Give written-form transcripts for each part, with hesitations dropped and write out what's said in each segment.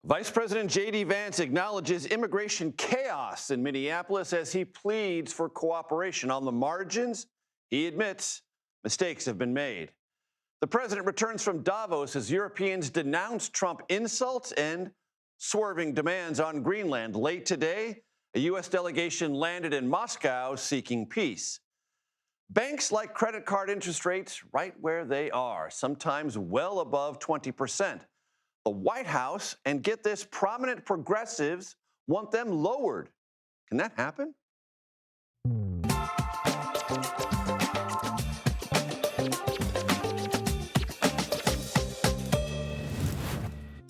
Vice President J.D. Vance acknowledges immigration chaos in Minneapolis as he pleads for cooperation. On the margins, he admits mistakes have been made. The president returns from Davos as Europeans denounce Trump insults and swerving demands on Greenland. Late today, a U.S. delegation landed in Moscow seeking peace. Banks like credit card interest rates right where they are, sometimes well above 20%. The White House, and get this, prominent progressives want them lowered. Can that happen?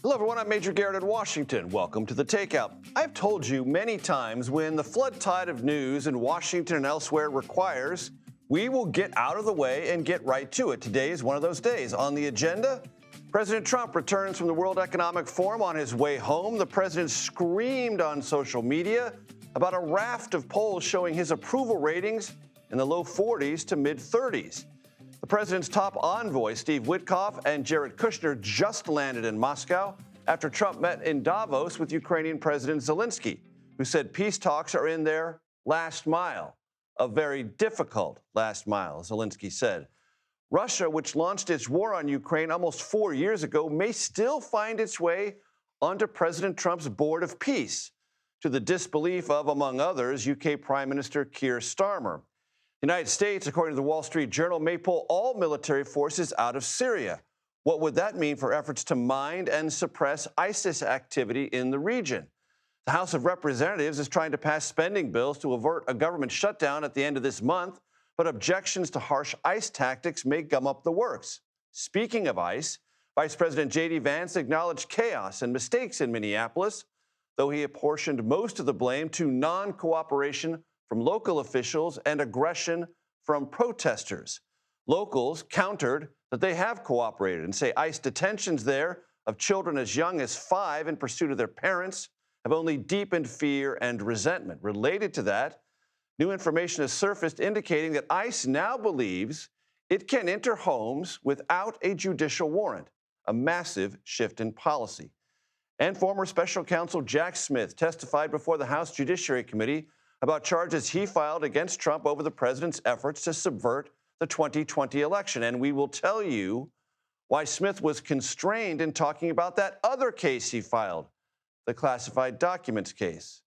Hello, everyone. I'm Major Garrett in Washington. Welcome to the Takeout. I've told you many times when the flood tide of news in Washington and elsewhere requires, we will get out of the way and get right to it. Today is one of those days. On the agenda, President Trump returns from the World Economic Forum. On his way home, the president screamed on social media about a raft of polls showing his approval ratings in the low 40s to mid 30s. The president's top envoy, Steve Witkoff, and Jared Kushner just landed in Moscow after Trump met in Davos with Ukrainian President Zelensky, who said peace talks are in their last mile, a very difficult last mile, Zelensky said. Russia, which launched its war on Ukraine almost 4 years ago, may still find its way onto President Trump's Board of Peace, to the disbelief of, among others, UK Prime Minister Keir Starmer. The United States, according to the Wall Street Journal, may pull all military forces out of Syria. What would that mean for efforts to mind and suppress ISIS activity in the region? The House of Representatives is trying to pass spending bills to avert a government shutdown at the end of this month, but objections to harsh ICE tactics may gum up the works. Speaking of ICE, Vice President J.D. Vance acknowledged chaos and mistakes in Minneapolis, though he apportioned most of the blame to non-cooperation from local officials and aggression from protesters. Locals countered that they have cooperated and say ICE detentions there of children as young as 5 in pursuit of their parents have only deepened fear and resentment. Related to that, new information has surfaced indicating that ICE now believes it can enter homes without a judicial warrant, a massive shift in policy. And former special counsel Jack Smith testified before the House Judiciary Committee about charges he filed against Trump over the president's efforts to subvert the 2020 election. And we will tell you why Smith was constrained in talking about that other case he filed, the classified documents case.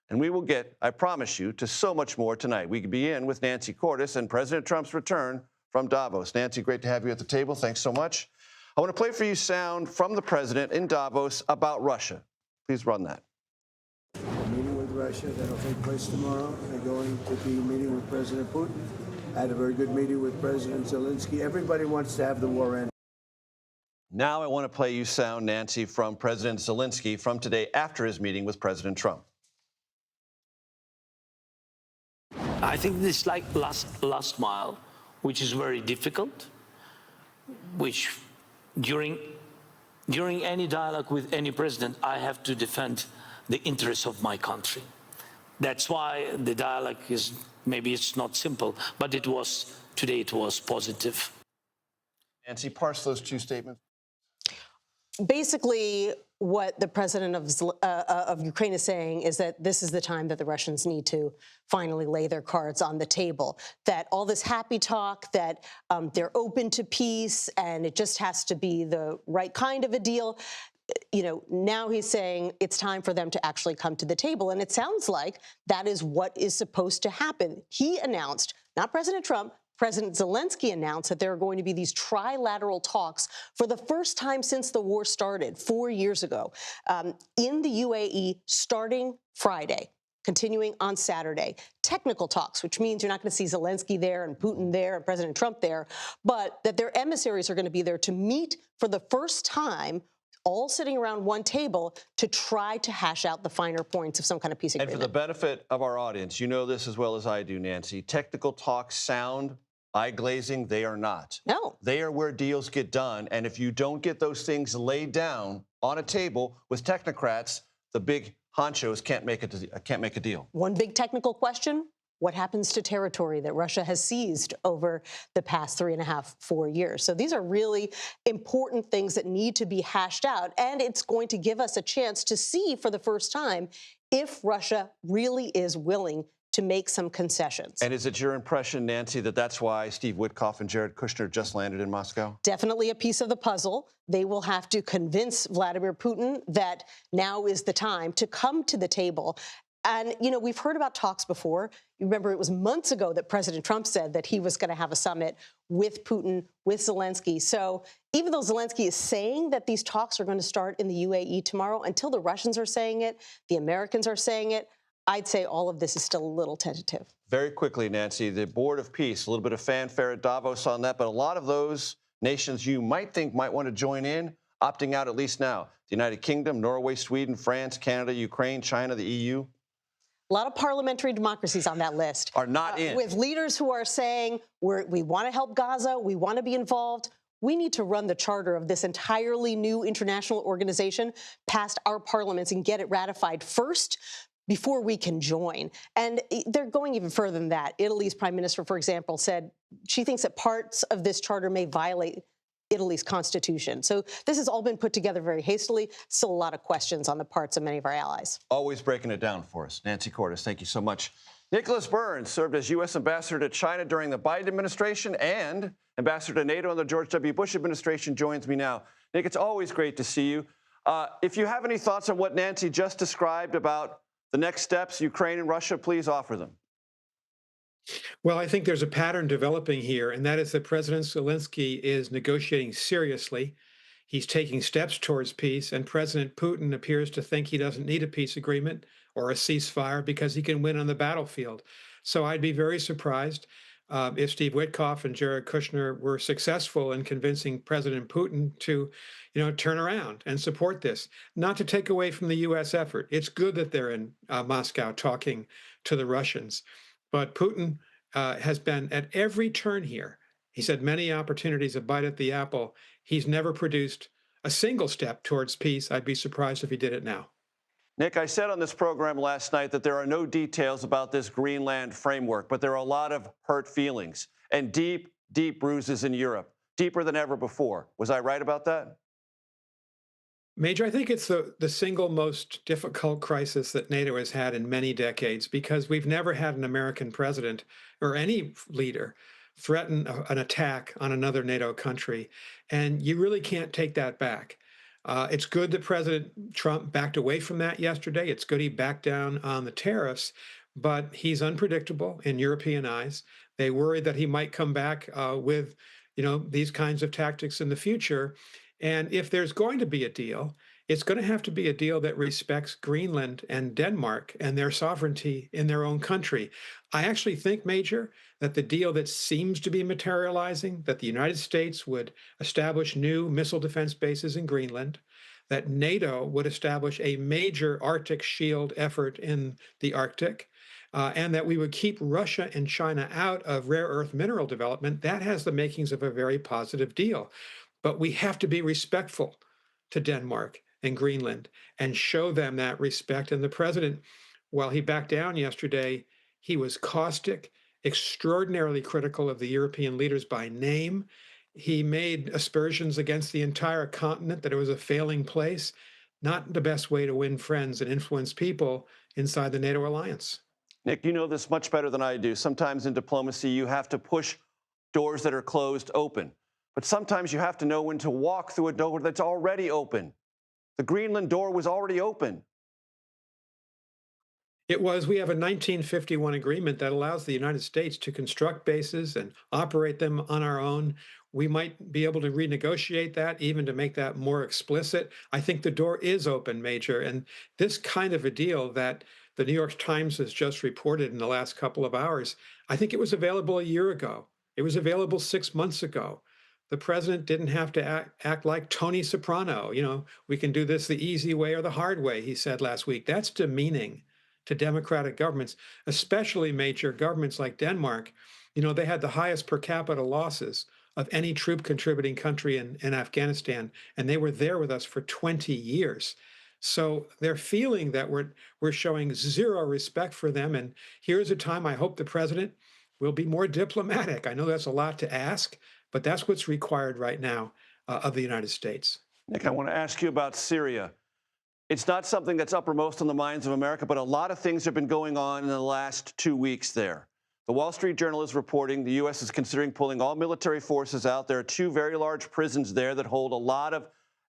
And we will get, I promise you, to so much more tonight. We begin with Nancy Cordes and President Trump's return from Davos. Nancy, great to have you at the table. Thanks so much. I want to play for you sound from the president in Davos about Russia. Please run that. Meeting with Russia, that'll take place tomorrow. They're going to be meeting with President Putin. I had a very good meeting with President Zelensky. Everybody wants to have the war end. Now I want to play you sound, Nancy, from President Zelensky from today after his meeting with President Trump. I think this like last mile, which is very difficult, which during any dialogue with any president, I have to defend the interests of my country. That's why the dialogue is, maybe it's not simple, but today it was positive. Nancy, parse those two statements. Basically, what the president of Ukraine is saying is that this is the time that the Russians need to finally lay their cards on the table, that all this happy talk, that they're open to peace, and it just has to be the right kind of a deal. You know, now he's saying it's time for them to actually come to the table. And it sounds like that is what is supposed to happen. He announced, not President Trump, President Zelensky announced that there are going to be these trilateral talks for the first time since the war started 4 years ago in the UAE starting Friday, continuing on Saturday. Technical talks, which means you're not going to see Zelensky there and Putin there and President Trump there, but that their emissaries are going to be there to meet for the first time, all sitting around one table to try to hash out the finer points of some kind of peace agreement. And for the benefit of our audience, you know this as well as I do, Nancy, technical talks sound eye-glazing. They are not. No. They are where deals get done. And if you don't get those things laid down on a table with technocrats, the big honchos can't make a deal. One big technical question, What happens to territory that Russia has seized over the past 3.5, 4 years? So these are really important things that need to be hashed out. And it's going to give us a chance to see for the first time if Russia really is willing to make some concessions. And is it your impression, Nancy, that that's why Steve Witkoff and Jared Kushner just landed in Moscow? Definitely a piece of the puzzle. They will have to convince Vladimir Putin that now is the time to come to the table. And, you know, we've heard about talks before. You remember it was months ago that President Trump said that he was going to have a summit with Putin, with Zelensky. So even though Zelensky is saying that these talks are going to start in the UAE tomorrow, until the Russians are saying it, the Americans are saying it, I'd say all of this is still a little tentative. Very quickly, Nancy, the Board of Peace, a little bit of fanfare at Davos on that, but a lot of those nations you might think might want to join in, opting out at least now. The United Kingdom, Norway, Sweden, France, Canada, Ukraine, China, the EU. A lot of parliamentary democracies on that list are not in. With leaders who are saying, we want to help Gaza, we want to be involved. We need to run the charter of this entirely new international organization past our parliaments and get it ratified first before we can join. And they're going even further than that. Italy's prime minister, for example, said she thinks that parts of this charter may violate Italy's constitution. So this has all been put together very hastily. Still a lot of questions on the parts of many of our allies. Always breaking it down for us. Nancy Cordes, thank you so much. Nicholas Burns served as U.S. ambassador to China during the Biden administration and ambassador to NATO in the George W. Bush administration, joins me now. Nick, it's always great to see you. If you have any thoughts on what Nancy just described about the next steps, Ukraine and Russia, please offer them. Well, I think there's a pattern developing here, and that is that President Zelensky is negotiating seriously. He's taking steps towards peace, and President Putin appears to think he doesn't need a peace agreement or a ceasefire because he can win on the battlefield. So I'd be very surprised if Steve Witkoff and Jared Kushner were successful in convincing President Putin to, turn around and support this. Not to take away from the U.S. effort. It's good that they're in Moscow talking to the Russians. But Putin has been at every turn here. He's had many opportunities to bite at the apple. He's never produced a single step towards peace. I'd be surprised if he did it now. Nick, I said on this program last night that there are no details about this Greenland framework, but there are a lot of hurt feelings and deep, deep bruises in Europe, deeper than ever before. Was I right about that? Major, I think it's the single most difficult crisis that NATO has had in many decades because we've never had an American president or any leader threaten an attack on another NATO country. And you really can't take that back. It's good that President Trump backed away from that yesterday. It's good he backed down on the tariffs, but he's unpredictable in European eyes. They worry that he might come back with, these kinds of tactics in the future. And if there's going to be a deal, it's going to have to be a deal that respects Greenland and Denmark and their sovereignty in their own country. I actually think, Major, that the deal that seems to be materializing, that the United States would establish new missile defense bases in Greenland, that NATO would establish a major Arctic shield effort in the Arctic, and that we would keep Russia and China out of rare earth mineral development, that has the makings of a very positive deal. But we have to be respectful to Denmark and Greenland and show them that respect. And the president, while he backed down yesterday, he was caustic, extraordinarily critical of the European leaders by name. He made aspersions against the entire continent that it was a failing place. Not the best way to win friends and influence people inside the NATO alliance. Nick, you know this much better than I do. Sometimes in diplomacy, you have to push doors that are closed open. But sometimes you have to know when to walk through a door that's already open. The Greenland door was already open. It was. We have a 1951 agreement that allows the United States to construct bases and operate them on our own. We might be able to renegotiate that, even to make that more explicit. I think the door is open, Major. And this kind of a deal that the New York Times has just reported in the last couple of hours, I think it was available a year ago. It was available 6 months ago. The president didn't have to act like Tony Soprano. We can do this the easy way or the hard way, he said last week. That's demeaning to democratic governments, especially major governments like Denmark. They had the highest per capita losses of any troop contributing country in Afghanistan, and they were there with us for 20 years. So they're feeling that we're showing zero respect for them. And here's a time I hope the president will be more diplomatic. I know that's a lot to ask, but that's what's required right now of the United States. Nick, I want to ask you about Syria. It's not something that's uppermost on the minds of America, but a lot of things have been going on in the last 2 weeks there. The Wall Street Journal is reporting the U.S. is considering pulling all military forces out. There are 2 very large prisons there that hold a lot of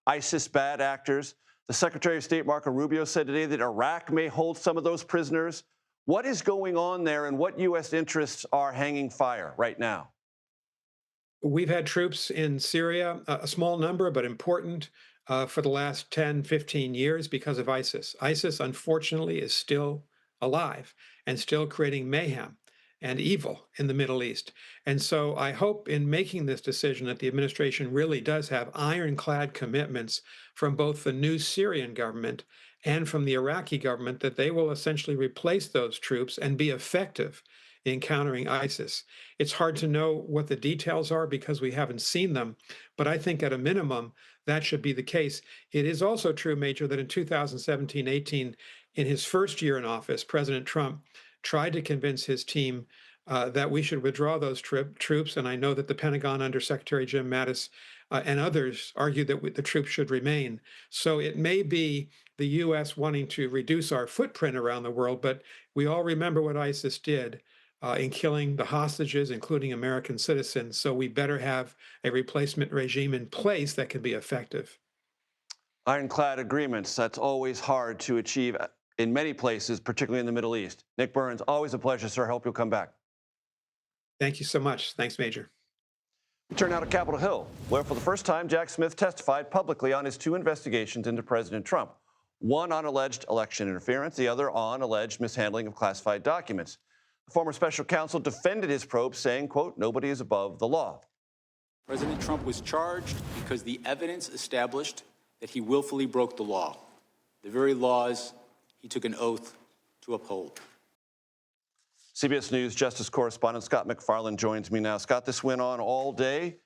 ISIS bad actors. The Secretary of State, Marco Rubio, said today that Iraq may hold some of those prisoners. What is going on there, and what U.S. interests are hanging fire right now? We've had troops in Syria, a small number, but important, for the last 10, 15 years because of ISIS. ISIS, unfortunately, is still alive and still creating mayhem and evil in the Middle East. And so I hope in making this decision that the administration really does have ironclad commitments from both the new Syrian government and from the Iraqi government that they will essentially replace those troops and be effective in countering ISIS. It's hard to know what the details are because we haven't seen them, but I think at a minimum, that should be the case. It is also true, Major, that in 2017-18, in his first year in office, President Trump tried to convince his team that we should withdraw those troops, and I know that the Pentagon under Secretary Jim Mattis and others argued that the troops should remain. So it may be the U.S. wanting to reduce our footprint around the world, but we all remember what ISIS did in killing the hostages, including American citizens. So we better have a replacement regime in place that can be effective. Ironclad agreements, that's always hard to achieve in many places, particularly in the Middle East. Nick Burns, always a pleasure, sir. Hope you'll come back. Thank you so much. Thanks, Major. We turn now to Capitol Hill, where for the first time, Jack Smith testified publicly on his 2 investigations into President Trump. One on alleged election interference, the other on alleged mishandling of classified documents. The former special counsel defended his probe, saying, quote, "Nobody is above the law." President Trump was charged because the evidence established that he willfully broke the law, the very laws he took an oath to uphold. CBS News Justice correspondent Scott McFarland joins me now. Scott, this went on all day.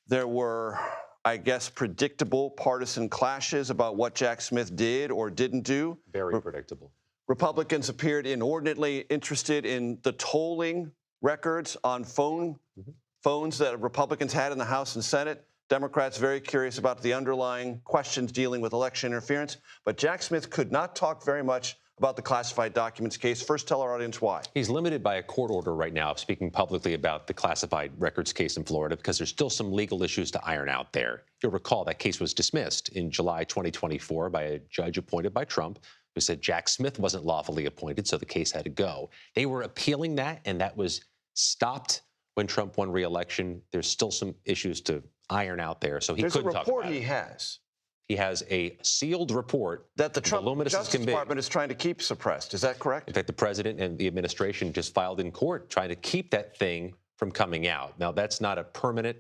There were, I guess, predictable partisan clashes about what Jack Smith did or didn't do. Very predictable. Republicans appeared inordinately interested in the tolling records on phones that Republicans had in the House and Senate. Democrats very curious about the underlying questions dealing with election interference. But Jack Smith could not talk very much about the classified documents case. First, tell our audience why. He's limited by a court order right now of speaking publicly about the classified records case in Florida because there's still some legal issues to iron out there. You'll recall that case was dismissed in July 2024 by a judge appointed by Trump who said Jack Smith wasn't lawfully appointed, so the case had to go. They were appealing that, and that was stopped when Trump won re-election. There's still some issues to iron out there, so he couldn't talk about it. There's a report he has. He has a sealed report that the Trump Justice can Department is trying to keep suppressed. Is that correct? In fact, the president and the administration just filed in court trying to keep that thing from coming out. Now, that's not a permanent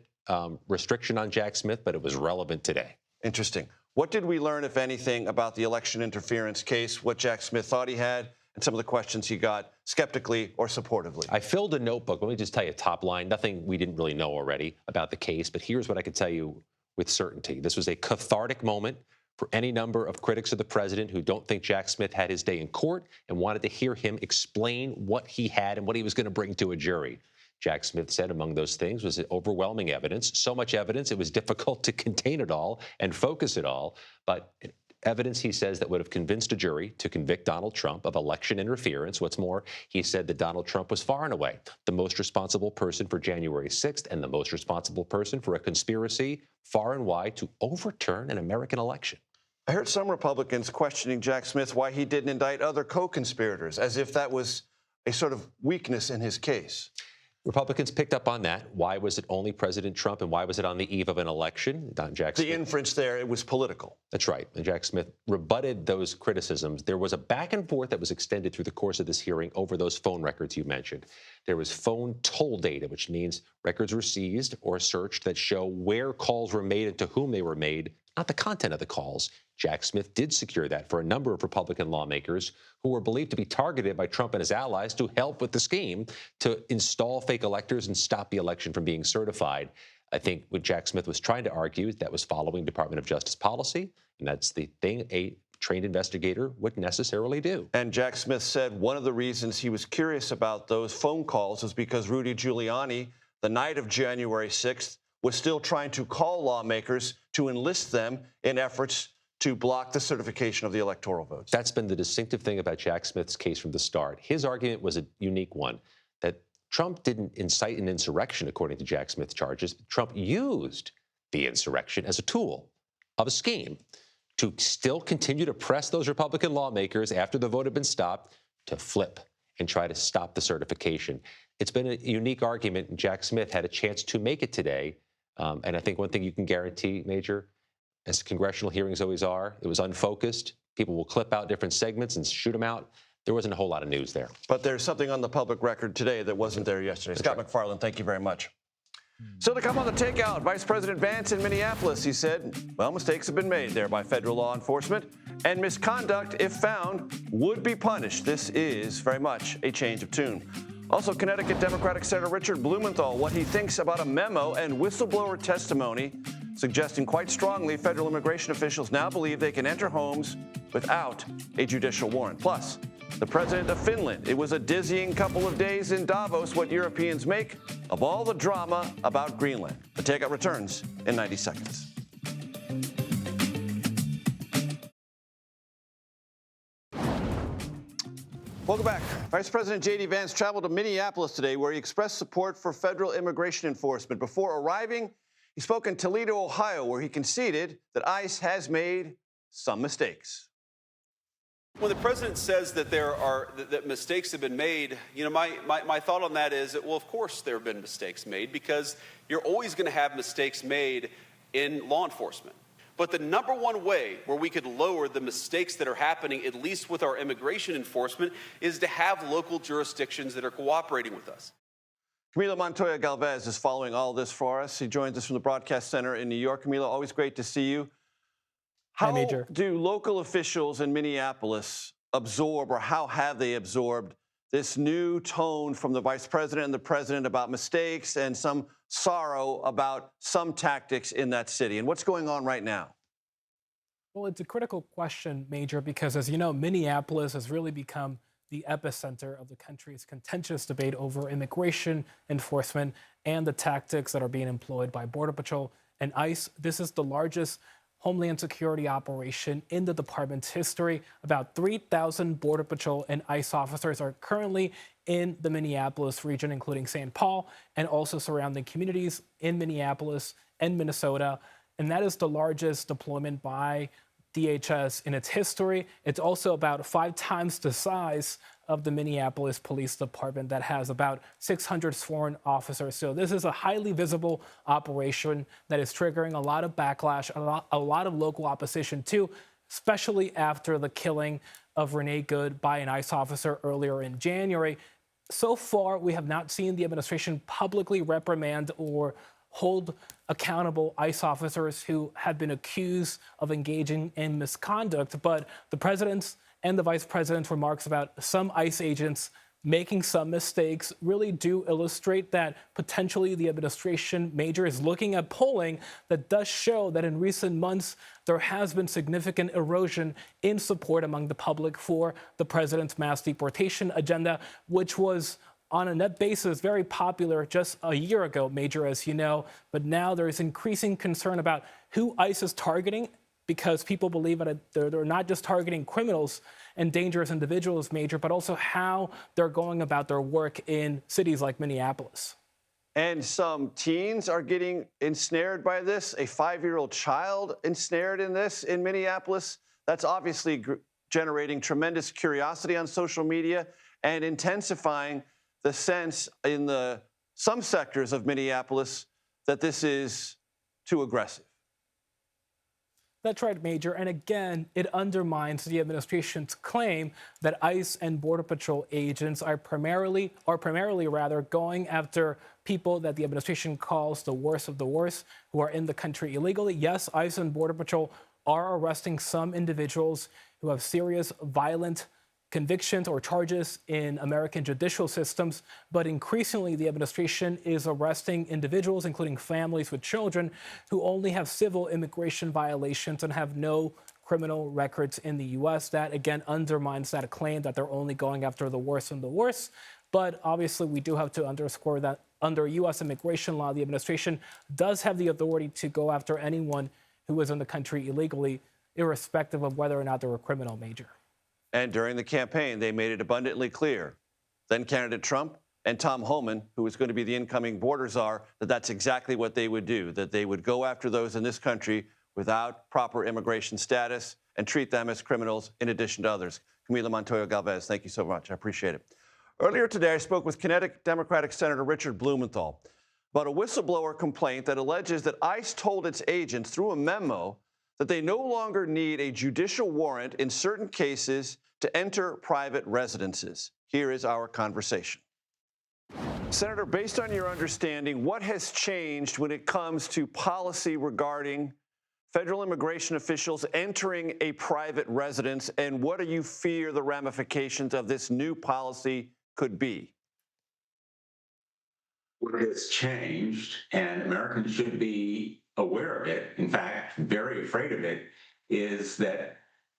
restriction on Jack Smith, but it was relevant today. Interesting. What did we learn, if anything, about the election interference case, what Jack Smith thought he had, and some of the questions he got skeptically or supportively? I filled a notebook. Let me just tell you top line, nothing we didn't really know already about the case, but here's what I could tell you with certainty. This was a cathartic moment for any number of critics of the president who don't think Jack Smith had his day in court and wanted to hear him explain what he had and what he was going to bring to a jury. Jack Smith said among those things was overwhelming evidence, so much evidence it was difficult to contain it all and focus it all, but evidence, he says, that would have convinced a jury to convict Donald Trump of election interference. What's more, he said that Donald Trump was far and away the most responsible person for January 6th and the most responsible person for a conspiracy far and wide to overturn an American election. I heard some Republicans questioning Jack Smith why he didn't indict other co-conspirators, as if that was a sort of weakness in his case. Republicans picked up on that. Why was it only President Trump, and why was it on the eve of an election? The inference there, it was political. That's right. And Jack Smith rebutted those criticisms. There was a back and forth that was extended through the course of this hearing over those phone records you mentioned. There was phone toll data, which means records were seized or searched that show where calls were made and to whom they were made, not the content of the calls. Jack Smith did secure that for a number of Republican lawmakers who were believed to be targeted by Trump and his allies to help with the scheme to install fake electors and stop the election from being certified. I think what Jack Smith was trying to argue, that was following Department of Justice policy, and that's the thing a trained investigator would necessarily do. And Jack Smith said one of the reasons he was curious about those phone calls is because Rudy Giuliani, the night of January 6th, was still trying to call lawmakers to enlist them in efforts to block the certification of the electoral votes. That's been the distinctive thing about Jack Smith's case from the start. His argument was a unique one, that Trump didn't incite an insurrection, according to Jack Smith's charges. Trump used the insurrection as a tool of a scheme to still continue to press those Republican lawmakers after the vote had been stopped to flip and try to stop the certification. It's been a unique argument, and Jack Smith had a chance to make it today. And I think one thing you can guarantee, Major, as congressional hearings always are, it was unfocused. People will clip out different segments and shoot them out. There wasn't a whole lot of news there. But there's something on the public record today that wasn't there yesterday. That's Scott right. MacFarlane, thank you very much. So to come on the Takeout, Vice President Vance in Minneapolis, he said, well, mistakes have been made there by federal law enforcement, and misconduct, if found, would be punished. This is very much a change of tune. Also, Connecticut Democratic Senator Richard Blumenthal, what he thinks about a memo and whistleblower testimony suggesting quite strongly federal immigration officials now believe they can enter homes without a judicial warrant. Plus, the president of Finland. It was a dizzying couple of days in Davos, what Europeans make of all the drama about Greenland. The Takeout returns in 90 seconds. Welcome back. Vice President J.D. Vance traveled to Minneapolis today, where he expressed support for federal immigration enforcement. Before arriving, he spoke in Toledo, Ohio, where he conceded that ICE has made some mistakes. When the president says that that mistakes have been made, my thought on that is that, well, of course there have been mistakes made, because you're always going to have mistakes made in law enforcement. But the number one way where we could lower the mistakes that are happening, at least with our immigration enforcement, is to have local jurisdictions that are cooperating with us. Camila Montoya Galvez is following all this for us. He joins us from the Broadcast Center in New York. Camila, always great to see you. How do local officials in Minneapolis absorb, or how have they absorbed, this new tone from the vice president and the president about mistakes and some sorrow about some tactics in that city? And what's going on right now? Well, it's a critical question, Major, because as you know, Minneapolis has really become the epicenter of the country's contentious debate over immigration enforcement and the tactics that are being employed by Border Patrol and ICE. This is the largest Homeland Security operation in the department's history. About 3,000 Border Patrol and ICE officers are currently in the Minneapolis region, including St. Paul and also surrounding communities in Minneapolis and Minnesota. And that is the largest deployment by DHS in its history. It's also about 5 times the size of the Minneapolis Police Department that has about 600 sworn officers. So this is a highly visible operation that is triggering a lot of backlash, a lot of local opposition too, especially after the killing of Renee Good by an ICE officer earlier in January. So far, we have not seen the administration publicly reprimand or hold accountable ICE officers who have been accused of engaging in misconduct. But the president's and the vice president's remarks about some ICE agents making some mistakes really do illustrate that potentially the administration, Major, is looking at polling that does show that in recent months there has been significant erosion in support among the public for the president's mass deportation agenda, which was on a net basis very popular just a year ago, Major, as you know. But now there is increasing concern about who ICE is targeting, because people believe that they're not just targeting criminals and dangerous individuals, Major, but also how they're going about their work in cities like Minneapolis. And some teens are getting ensnared by this. A 5-year-old child ensnared in this in Minneapolis. That's obviously generating tremendous curiosity on social media and intensifying the sense in some sectors of Minneapolis that this is too aggressive. That's right, Major. And again, it undermines the administration's claim that ICE and Border Patrol agents are primarily going after people that the administration calls the worst of the worst, who are in the country illegally. Yes, ICE and Border Patrol are arresting some individuals who have serious violent convictions or charges in American judicial systems, but increasingly the administration is arresting individuals, including families with children, who only have civil immigration violations and have no criminal records in the U.S. That, again, undermines that claim that they're only going after the worst and the worst. But obviously, we do have to underscore that under U.S. immigration law, the administration does have the authority to go after anyone who is in the country illegally, irrespective of whether or not they're a criminal major. And during the campaign, they made it abundantly clear, then candidate Trump and Tom Homan, who is going to be the incoming border czar, that that's exactly what they would do, that they would go after those in this country without proper immigration status and treat them as criminals in addition to others. Camila Montoya Galvez, thank you so much. I appreciate it. Earlier today, I spoke with Connecticut Democratic Senator Richard Blumenthal about a whistleblower complaint that alleges that ICE told its agents through a memo that they no longer need a judicial warrant in certain cases to enter private residences. Here is our conversation. Senator, based on your understanding, what has changed when it comes to policy regarding federal immigration officials entering a private residence, and what do you fear the ramifications of this new policy could be? What has changed, and Americans should be aware of it, in fact, very afraid of it, is that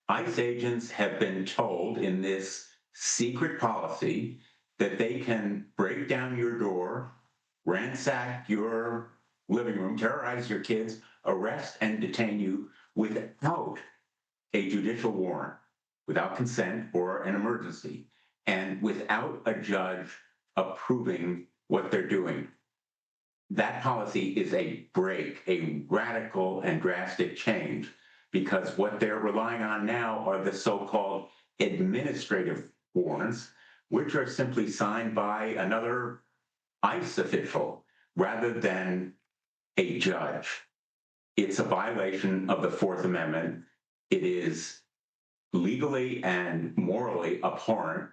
ICE agents have been told in this secret policy that they can break down your door, ransack your living room, terrorize your kids, arrest and detain you without a judicial warrant, without consent or an emergency, and without a judge approving what they're doing. That policy is a break, a radical and drastic change, because what they're relying on now are the so-called administrative warrants, which are simply signed by another ICE official rather than a judge. It's a violation of the Fourth Amendment. It is legally and morally abhorrent.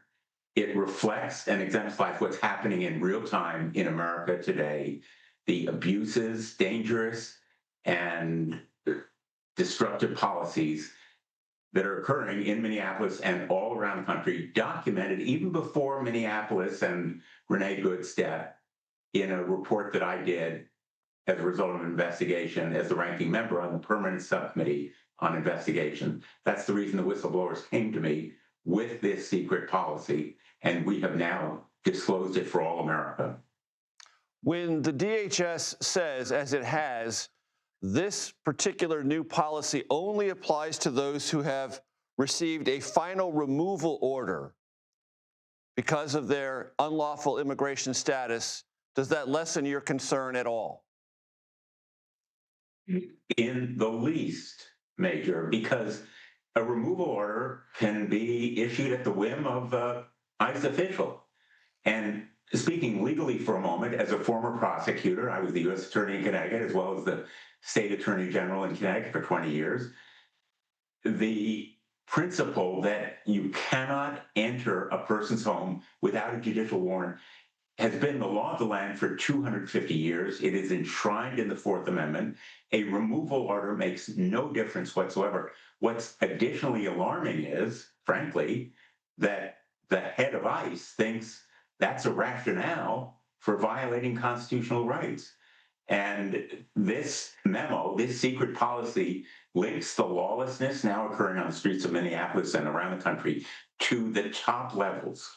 It reflects and exemplifies what's happening in real time in America today, the abuses, dangerous and destructive policies that are occurring in Minneapolis and all around the country, documented even before Minneapolis and Renee Good's death in a report that I did as a result of an investigation as the ranking member on the permanent subcommittee on investigation. That's the reason the whistleblowers came to me with this secret policy, and we have now disclosed it for all America. When the DHS says, as it has, this particular new policy only applies to those who have received a final removal order because of their unlawful immigration status, does that lessen your concern at all? In the least, Major, because a removal order can be issued at the whim of an ICE official. And speaking legally for a moment, as a former prosecutor, I was the U.S. Attorney in Connecticut as well as the State Attorney General in Connecticut for 20 years. The principle that you cannot enter a person's home without a judicial warrant has been the law of the land for 250 years. It is enshrined in the Fourth Amendment. A removal order makes no difference whatsoever. What's additionally alarming is, frankly, that the head of ICE thinks that's a rationale for violating constitutional rights. And this memo, this secret policy, links the lawlessness now occurring on the streets of Minneapolis and around the country to the top levels,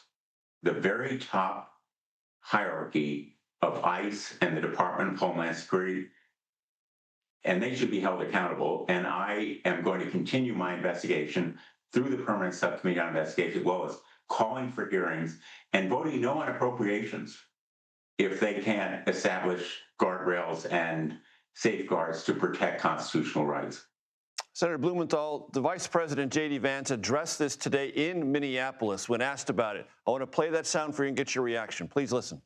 the very top hierarchy of ICE and the Department of Homeland Security, and they should be held accountable. And I am going to continue my investigation through the Permanent Subcommittee on Investigation, as well as calling for hearings and voting no on appropriations if they can't establish guardrails and safeguards to protect constitutional rights. Senator Blumenthal, the Vice President, J.D. Vance, addressed this today in Minneapolis when asked about it. I want to play that sound for you and get your reaction. Please listen.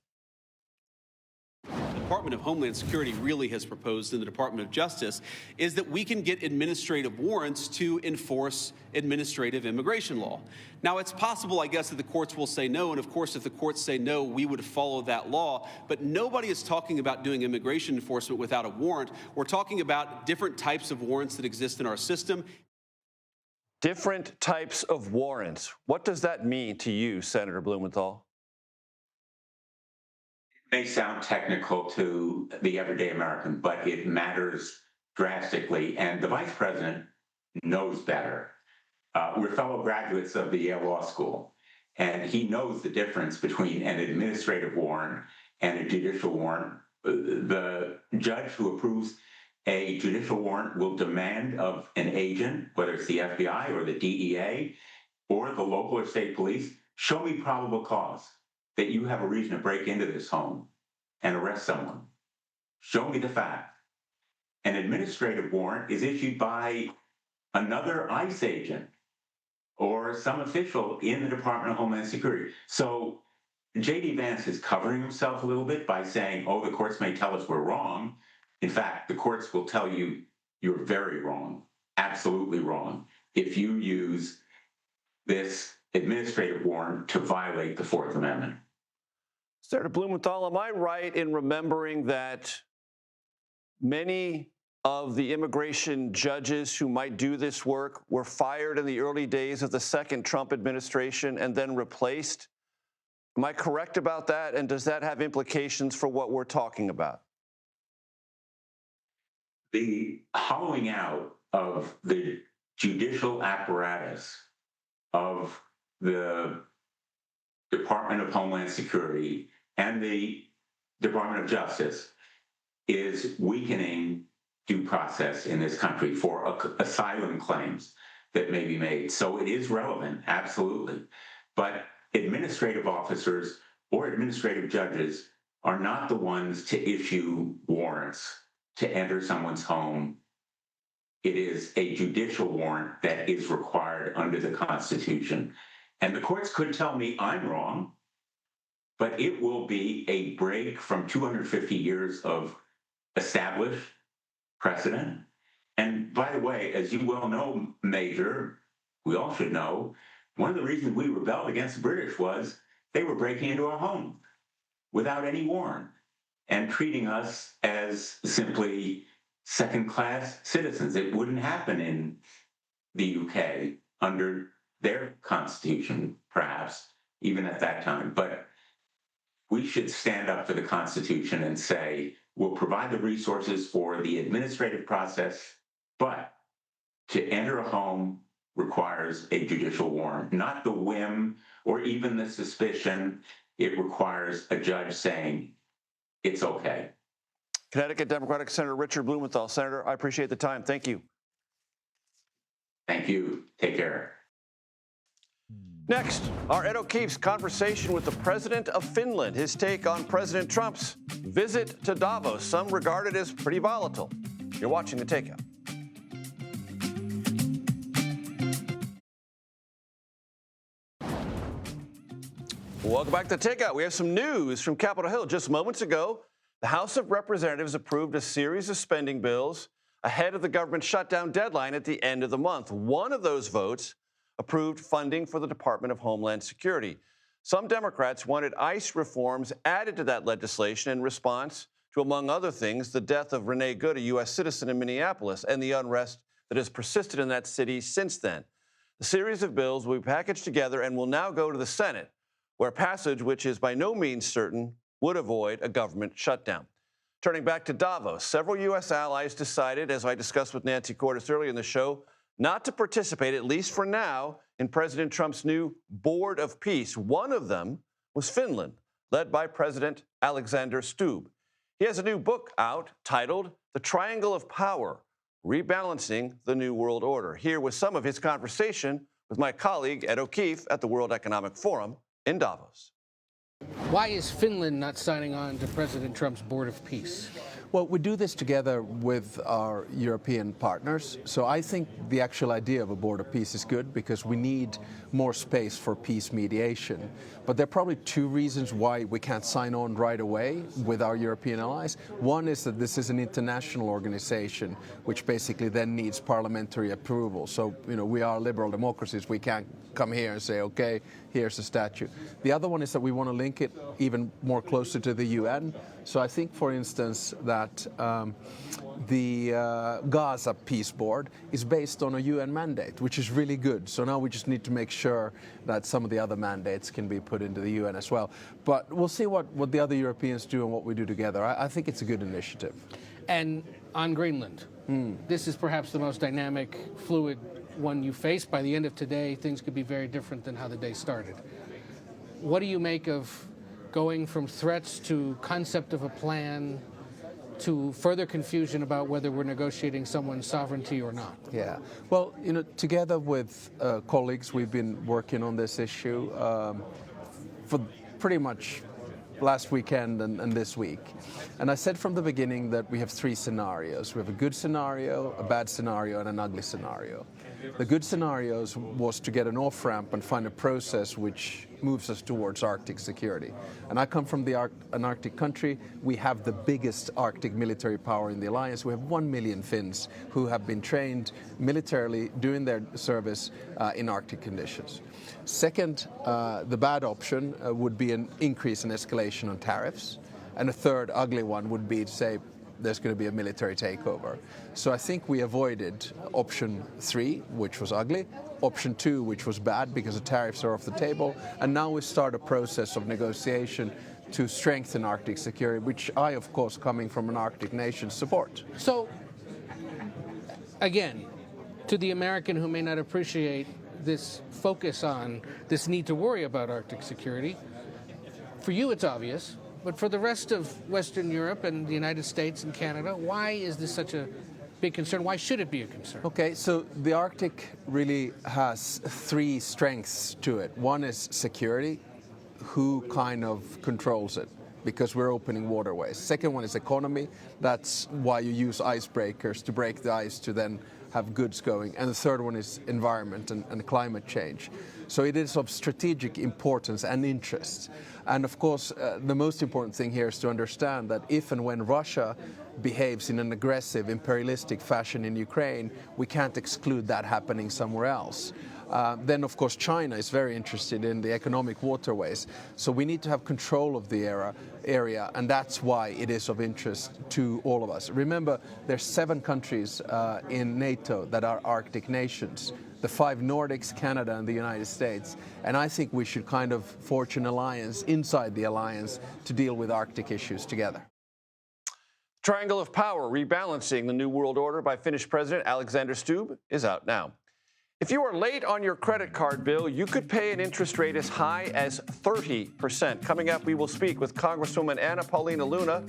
The Department of Homeland Security really has proposed in the Department of Justice is that we can get administrative warrants to enforce administrative immigration law. Now, it's possible, I guess, that the courts will say no, and of course, if the courts say no, we would follow that law, but nobody is talking about doing immigration enforcement without a warrant. We're talking about different types of warrants that exist in our system. Different types of warrants. What does that mean to you, Senator Blumenthal? May sound technical to the everyday American, but it matters drastically. And the Vice President knows better. We're fellow graduates of the Yale Law School, and he knows the difference between an administrative warrant and a judicial warrant. The judge who approves a judicial warrant will demand of an agent, whether it's the FBI or the DEA or the local or state police, show me probable cause that you have a reason to break into this home and arrest someone. Show me the fact. An administrative warrant is issued by another ICE agent or some official in the Department of Homeland Security. So J.D. Vance is covering himself a little bit by saying, oh, the courts may tell us we're wrong. In fact, the courts will tell you you're very wrong, absolutely wrong, if you use this administrative warrant to violate the Fourth Amendment. Senator Blumenthal, am I right in remembering that many of the immigration judges who might do this work were fired in the early days of the second Trump administration and then replaced? Am I correct about that? And does that have implications for what we're talking about? The hollowing out of the judicial apparatus of the Department of Homeland Security and the Department of Justice is weakening due process in this country for asylum claims that may be made. So it is relevant, absolutely. But administrative officers or administrative judges are not the ones to issue warrants to enter someone's home. It is a judicial warrant that is required under the Constitution. And the courts could tell me I'm wrong, but it will be a break from 250 years of established precedent. And by the way, as you well know, Major, we all should know, one of the reasons we rebelled against the British was they were breaking into our home without any warrant and treating us as simply second-class citizens. It wouldn't happen in the UK under their constitution, perhaps, even at that time. But we should stand up for the Constitution and say, we'll provide the resources for the administrative process, but to enter a home requires a judicial warrant, not the whim or even the suspicion. It requires a judge saying, it's okay. Connecticut Democratic Senator Richard Blumenthal. Senator, I appreciate the time. Thank you. Thank you. Take care. Next, our Ed O'Keefe's conversation with the president of Finland, his take on President Trump's visit to Davos, some regard it as pretty volatile. You're watching The Takeout. Welcome back to Takeout. We have some news from Capitol Hill. Just moments ago, the House of Representatives approved a series of spending bills ahead of the government shutdown deadline at the end of the month. One of those votes approved funding for the Department of Homeland Security. Some Democrats wanted ICE reforms added to that legislation in response to, among other things, the death of Renee Good, a U.S. citizen in Minneapolis, and the unrest that has persisted in that city since then. The series of bills will be packaged together and will now go to the Senate, where passage, which is by no means certain, would avoid a government shutdown. Turning back to Davos, several U.S. allies decided, as I discussed with Nancy Cordes earlier in the show, not to participate, at least for now, in President Trump's new Board of Peace. One of them was Finland, led by President Alexander Stubb. He has a new book out titled The Triangle of Power, Rebalancing the New World Order. Here was some of his conversation with my colleague Ed O'Keefe at the World Economic Forum in Davos. Why is Finland not signing on to President Trump's Board of Peace? Well, we do this together with our European partners. So I think the actual idea of a Board of Peace is good because we need more space for peace mediation. But there are probably two reasons why we can't sign on right away with our European allies. One is that this is an international organization, which basically then needs parliamentary approval. So, we are liberal democracies. We can't come here and say, okay, here's the statute. The other one is that we want to link it even more closer to the UN. So I think, for instance, that the Gaza Peace Board is based on a UN mandate, which is really good. So now we just need to make sure that some of the other mandates can be put into the UN as well. But we'll see what the other Europeans do and what we do together. I think it's a good initiative. And on Greenland, This is perhaps the most dynamic, fluid one you face. By the end of today, things could be very different than how the day started. What do you make of going from threats to concept of a plan to further confusion about whether we're negotiating someone's sovereignty or not? Yeah. Well, together with colleagues, we've been working on this issue for pretty much last weekend and this week. And I said from the beginning that we have three scenarios. We have a good scenario, a bad scenario, and an ugly scenario. The good scenarios was to get an off-ramp and find a process which moves us towards Arctic security. And I come from an Arctic country. We have the biggest Arctic military power in the alliance. We have 1 million Finns who have been trained militarily doing their service in Arctic conditions. Second, the bad option would be an increase in escalation on tariffs. And a third ugly one would be to say there's going to be a military takeover. So I think we avoided option 3, which was ugly, option 2, which was bad because the tariffs are off the table, and now we start a process of negotiation to strengthen Arctic security, which I, of course, coming from an Arctic nation, support. So, again, to the American who may not appreciate this focus on this need to worry about Arctic security, for you it's obvious. But for the rest of Western Europe and the United States and Canada, why is this such a big concern? Why should it be a concern? Okay, so the Arctic really has 3 strengths to it. One is security. Who kind of controls it? Because we're opening waterways. Second one is economy. That's why you use icebreakers to break the ice to then have goods going. And the third one is environment and climate change. So it is of strategic importance and interest. And of course, the most important thing here is to understand that if and when Russia behaves in an aggressive, imperialistic fashion in Ukraine, we can't exclude that happening somewhere else. Then, of course, China is very interested in the economic waterways. So we need to have control of the area, and that's why it is of interest to all of us. Remember, there's 7 countries in NATO that are Arctic nations. The 5 Nordics, Canada, and the United States. And I think we should kind of forge an alliance inside the alliance to deal with Arctic issues together. Triangle of Power, Rebalancing the New World Order by Finnish President Alexander Stubb is out now. If you are late on your credit card bill, you could pay an interest rate as high as 30%. Coming up, we will speak with Congresswoman Anna-Paulina Luna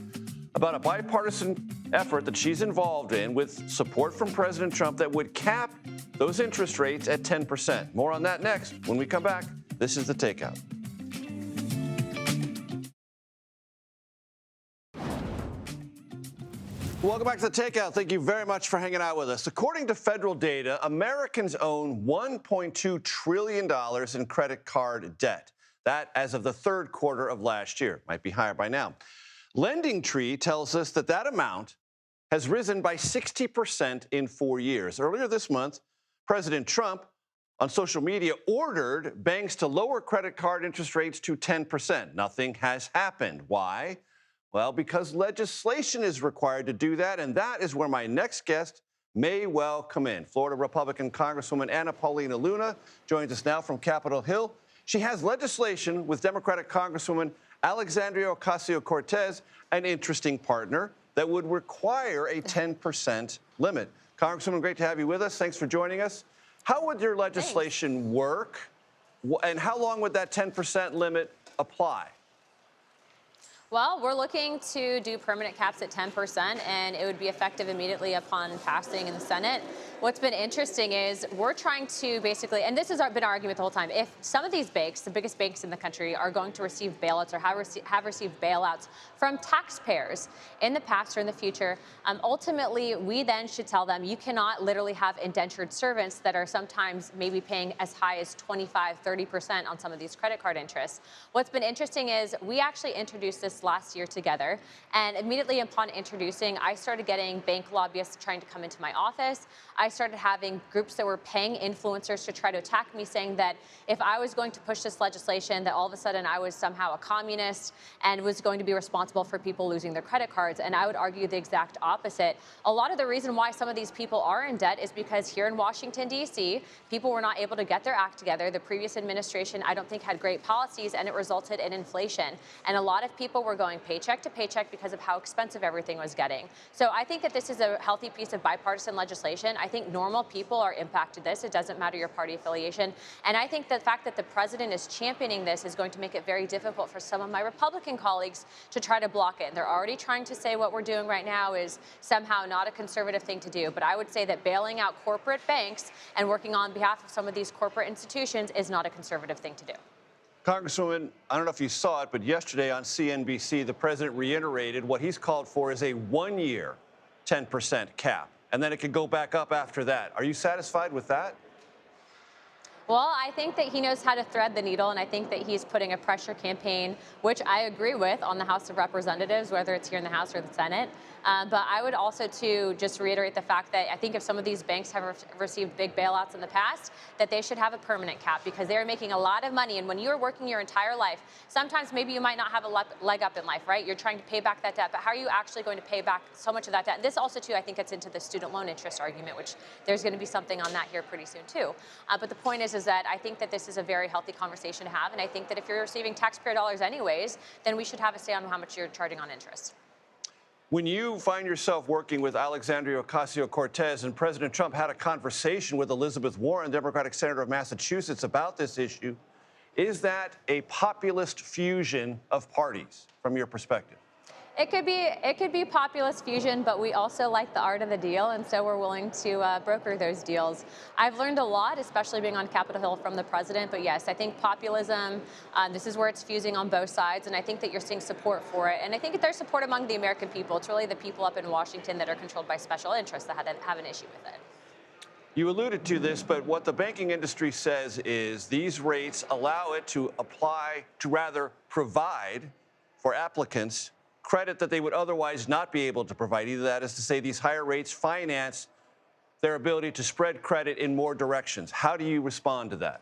about a bipartisan effort that she's involved in with support from President Trump that would cap those interest rates at 10%. More on that next when we come back. This is The Takeout. Welcome back to The Takeout. Thank you very much for hanging out with us. According to federal data, Americans own $1.2 trillion in credit card debt. That as of the third quarter of last year. Might be higher by now. LendingTree tells us that that amount has risen by 60% in 4 years. Earlier this month, President Trump on social media ordered banks to lower credit card interest rates to 10%. Nothing has happened. Why? Well, because legislation is required to do that, and that is where my next guest may well come in. Florida Republican Congresswoman Anna-Paulina Luna joins us now from Capitol Hill. She has legislation with Democratic Congresswoman Alexandria Ocasio-Cortez, an interesting partner, that would require a 10% limit. Congresswoman, great to have you with us. Thanks for joining us. How would your legislation work, and how long would that 10% limit apply? Well, we're looking to do permanent caps at 10%, and it would be effective immediately upon passing in the Senate. What's been interesting is we're trying to basically, and this has been our argument the whole time, if some of these banks, the biggest banks in the country, are going to receive bailouts or have received bailouts from taxpayers in the past or in the future, ultimately, we then should tell them you cannot literally have indentured servants that are sometimes maybe paying as high as 25, 30% on some of these credit card interests. What's been interesting is we actually introduced this last year together, and immediately upon introducing, I started getting bank lobbyists trying to come into my office. I started having groups that were paying influencers to try to attack me, saying that if I was going to push this legislation, that all of a sudden I was somehow a communist and was going to be responsible for people losing their credit cards. And I would argue the exact opposite. A lot of the reason why some of these people are in debt is because here in Washington, D.C., people were not able to get their act together. The previous administration, I don't think, had great policies, and it resulted in inflation. And a lot of people people were going paycheck to paycheck because of how expensive everything was getting. So I think that this is a healthy piece of bipartisan legislation. I think normal people are impacted this. It doesn't matter your party affiliation. And I think the fact that the president is championing this is going to make it very difficult for some of my Republican colleagues to try to block it. They're already trying to say what we're doing right now is somehow not a conservative thing to do. But I would say that bailing out corporate banks and working on behalf of some of these corporate institutions is not a conservative thing to do. Congresswoman, I don't know if you saw it, but yesterday on CNBC, the president reiterated what he's called for is a one-year 10% cap, and then it could go back up after that. Are you satisfied with that? Well, I think that he knows how to thread the needle, and I think that he's putting a pressure campaign, which I agree with, on the House of Representatives, whether it's here in the House or the Senate. But I would also, too, just reiterate the fact that I think if some of these banks have received big bailouts in the past, that they should have a permanent cap because they're making a lot of money. And when you're working your entire life, sometimes maybe you might not have a leg up in life, right? You're trying to pay back that debt, but how are you actually going to pay back so much of that debt? And this also, too, I think gets into the student loan interest argument, which there's going to be something on that here pretty soon, too. But the point is that I think that this is a very healthy conversation to have. And I think that if you're receiving taxpayer dollars anyways, then we should have a say on how much you're charging on interest. When you find yourself working with Alexandria Ocasio-Cortez and President Trump had a conversation with Elizabeth Warren, Democratic Senator of Massachusetts, about this issue, is that a populist fusion of parties from your perspective? It could be populist fusion, but we also like the art of the deal, and so we're willing to broker those deals. I've learned a lot, especially being on Capitol Hill, from the president, but yes, I think populism, this is where it's fusing on both sides, and I think that you're seeing support for it. And I think there's support among the American people. It's really the people up in Washington that are controlled by special interests that have an issue with it. You alluded to this, but what the banking industry says is these rates allow it to provide for applicants credit that they would otherwise not be able to provide. Either that is to say these higher rates finance their ability to spread credit in more directions. How do you respond to that?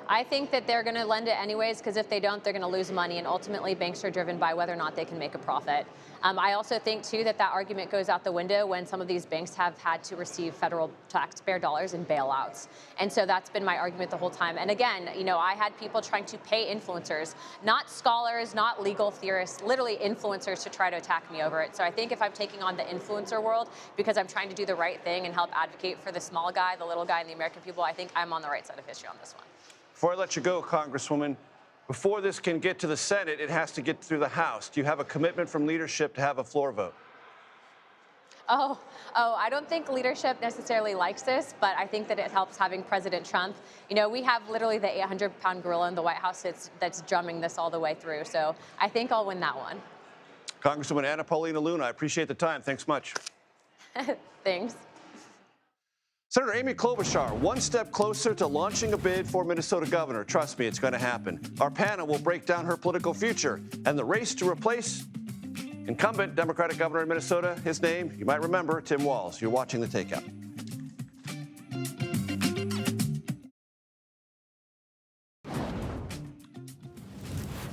I think that they're going to lend it anyways, because if they don't, they're going to lose money. And ultimately, banks are driven by whether or not they can make a profit. I also think, too, that argument goes out the window when some of these banks have had to receive federal taxpayer dollars in bailouts. And so that's been my argument the whole time. And again, I had people trying to pay influencers, not scholars, not legal theorists, literally influencers to try to attack me over it. So I think if I'm taking on the influencer world because I'm trying to do the right thing and help advocate for the small guy, the little guy, and the American people, I think I'm on the right side of history on this one. Before I let you go, Congresswoman, before this can get to the Senate, it has to get through the House. Do you have a commitment from leadership to have a floor vote? Oh, I don't think leadership necessarily likes this, but I think that it helps having President Trump. We have literally the 800-pound gorilla in the White House that's drumming this all the way through. So I think I'll win that one. Congresswoman Anna Paulina Luna, I appreciate the time. Thanks much. Thanks. Senator Amy Klobuchar, one step closer to launching a bid for Minnesota governor. Trust me, it's going to happen. Our panel will break down her political future and the race to replace incumbent Democratic governor in Minnesota. His name, you might remember, Tim Walz. You're watching The Takeout.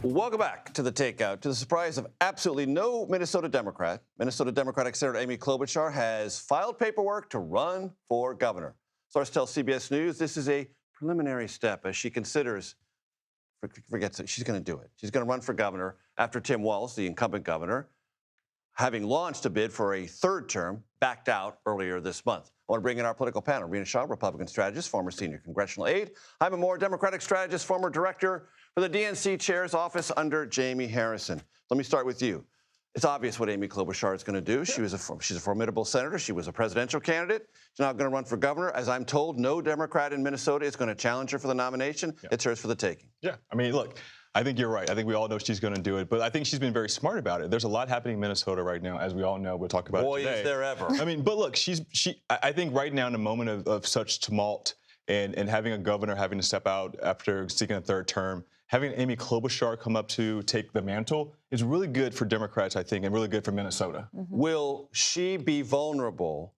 Welcome back to The Takeout. To the surprise of absolutely no Minnesota Democrat, Minnesota Democratic Senator Amy Klobuchar has filed paperwork to run for governor. Source tells CBS News this is a preliminary step as she considers, forgets it, she's going to do it. She's going to run for governor after Tim Walz, the incumbent governor, having launched a bid for a third term, backed out earlier this month. I want to bring in our political panel. Rena Shaw, Republican strategist, former senior congressional aide. Jaime Moore, Democratic strategist, former director for the DNC chair's office under Jamie Harrison. Let me start with you. It's obvious what Amy Klobuchar is going to do. She's a formidable senator. She was a presidential candidate. She's now going to run for governor. As I'm told, no Democrat in Minnesota is going to challenge her for the nomination. Yeah. It's hers for the taking. Yeah, I mean, look, I think you're right. I think we all know she's going to do it, but I think she's been very smart about it. There's a lot happening in Minnesota right now, as we all know. We'll talk about it today. Boy, is there ever. I mean, but look, I think right now in a moment of such tumult and having a governor having to step out after seeking a third term, having Amy Klobuchar come up to take the mantle is really good for Democrats, I think, and really good for Minnesota. Mm-hmm. Will she be vulnerable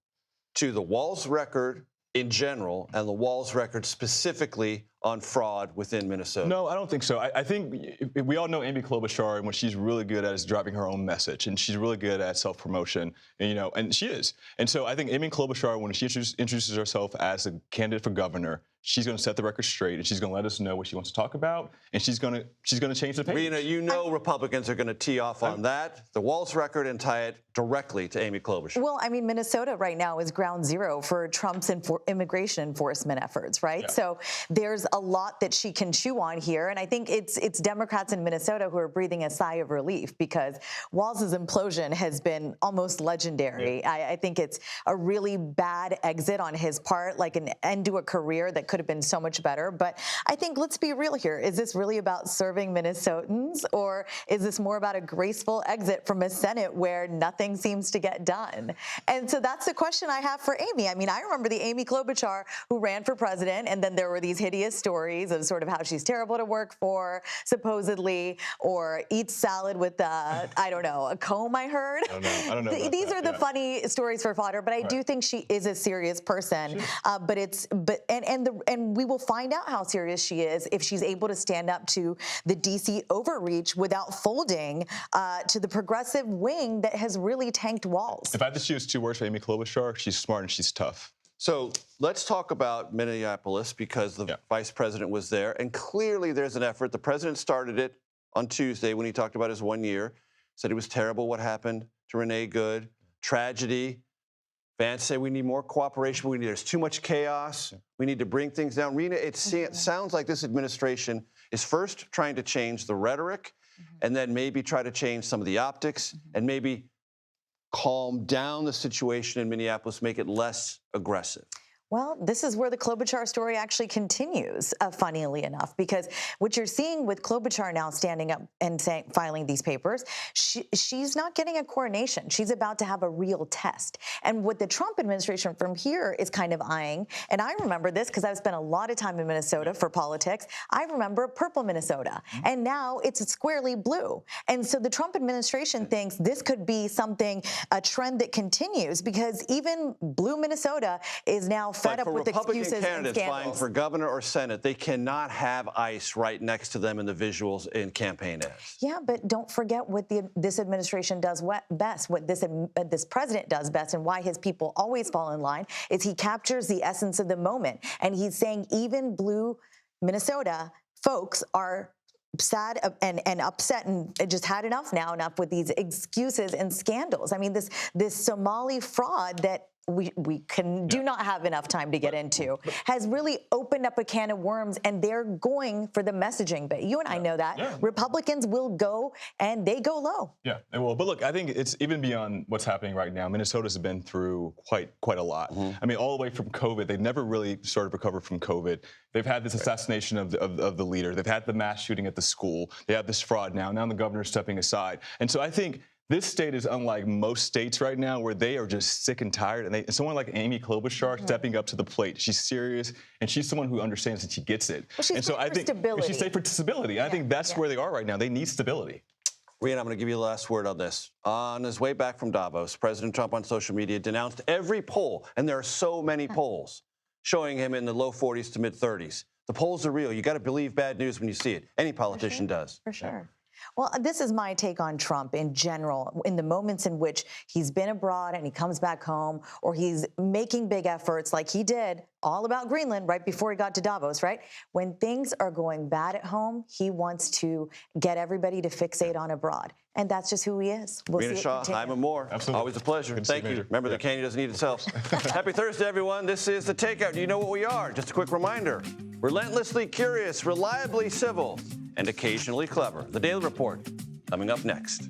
to the Walz record in general and the Walz record specifically on fraud within Minnesota? No, I don't think so. I think we all know Amy Klobuchar, and what she's really good at is driving her own message, and she's really good at self-promotion, and she is. And so I think Amy Klobuchar, when she introduces herself as a candidate for governor, she's going to set the record straight, and she's going to let us know what she wants to talk about, and she's going to change the page. Rena, you know Republicans are going to tee off on that, the Walz record, and tie it directly to Amy Klobuchar. Well, I mean, Minnesota right now is ground zero for Trump's immigration enforcement efforts, right? Yeah. So there's a lot that she can chew on here, and I think it's Democrats in Minnesota who are breathing a sigh of relief because Walz's implosion has been almost legendary. Yeah. I think it's a really bad exit on his part, like an end to a career that could have been so much better. But I think, let's be real here. Is this really about serving Minnesotans, or is this more about a graceful exit from a Senate where nothing seems to get done? And so that's the question I have for Amy. I mean, I remember the Amy Klobuchar who ran for president, and then there were these hideous stories of sort of how she's terrible to work for, supposedly, or eats salad with, I don't know, a comb, I heard. I don't know These are the funny stories for fodder, but I do think she is a serious person. And we will find out how serious she is if she's able to stand up to the D.C. overreach without folding to the progressive wing that has really tanked Walz. If I had to choose two words for Amy Klobuchar, she's smart and she's tough. So let's talk about Minneapolis, because the vice president was there, and clearly there's an effort. The president started it on Tuesday when he talked about his 1 year, said it was terrible what happened to Renee Good, tragedy. Vance said we need more cooperation. There's too much chaos. We need to bring things down. Rena, it sounds like this administration is first trying to change the rhetoric, and then maybe try to change some of the optics, and maybe calm down the situation in Minneapolis, make it less aggressive. Well, this is where the Klobuchar story actually continues, funnily enough, because what you're seeing with Klobuchar now standing up and filing these papers, she's not getting a coronation. She's about to have a real test. And what the Trump administration from here is kind of eyeing, and I remember this because I've spent a lot of time in Minnesota for politics, I remember purple Minnesota, and now it's squarely blue. And so the Trump administration thinks this could be something, a trend that continues, because even blue Minnesota is now fed up with excuses and scandals. For Republican candidates vying for governor or Senate, they cannot have ICE right next to them in the visuals in campaign ads. Yeah, but don't forget what this administration does best, what this president does best, and why his people always fall in line, is he captures the essence of the moment. And he's saying even blue Minnesota folks are sad and upset and just had enough with these excuses and scandals. I mean, this Somali fraud that we do not have enough time to get into has really opened up a can of worms, and they're going for the messaging. But you and I know that Republicans will go, and they go low. Yeah, they will. But look, I think it's even beyond what's happening right now. Minnesota's been through quite a lot. I mean, all the way from COVID, they've never really started to recover from COVID. They've had this assassination of the leader. They've had the mass shooting at the school. They have this fraud now. Now the governor's stepping aside. And so I think this state is unlike most states right now, where they are just sick and tired. And someone like Amy Klobuchar stepping up to the plate. She's serious, and she's someone who understands that she gets it. Well, she's stability. She's safe for stability. I think that's where they are right now. They need stability. Rena, I'm going to give you the last word on this. On his way back from Davos, President Trump on social media denounced every poll, and there are so many polls, showing him in the low 40s to mid 30s. The polls are real. You got to believe bad news when you see it. Any politician does. For sure. Well, this is my take on Trump in general, in the moments in which he's been abroad and he comes back home, or he's making big efforts like he did all about Greenland right before he got to Davos, right? When things are going bad at home, he wants to get everybody to fixate on abroad. And that's just who he is. We'll Rena Shaw, Hyman Moore. Absolutely. Always a pleasure. Thank you. Remember, the candy doesn't eat itself. Happy Thursday, everyone. This is The Takeout. You know what we are. Just a quick reminder. Relentlessly curious, reliably civil, and occasionally clever. The Daily Report, coming up next.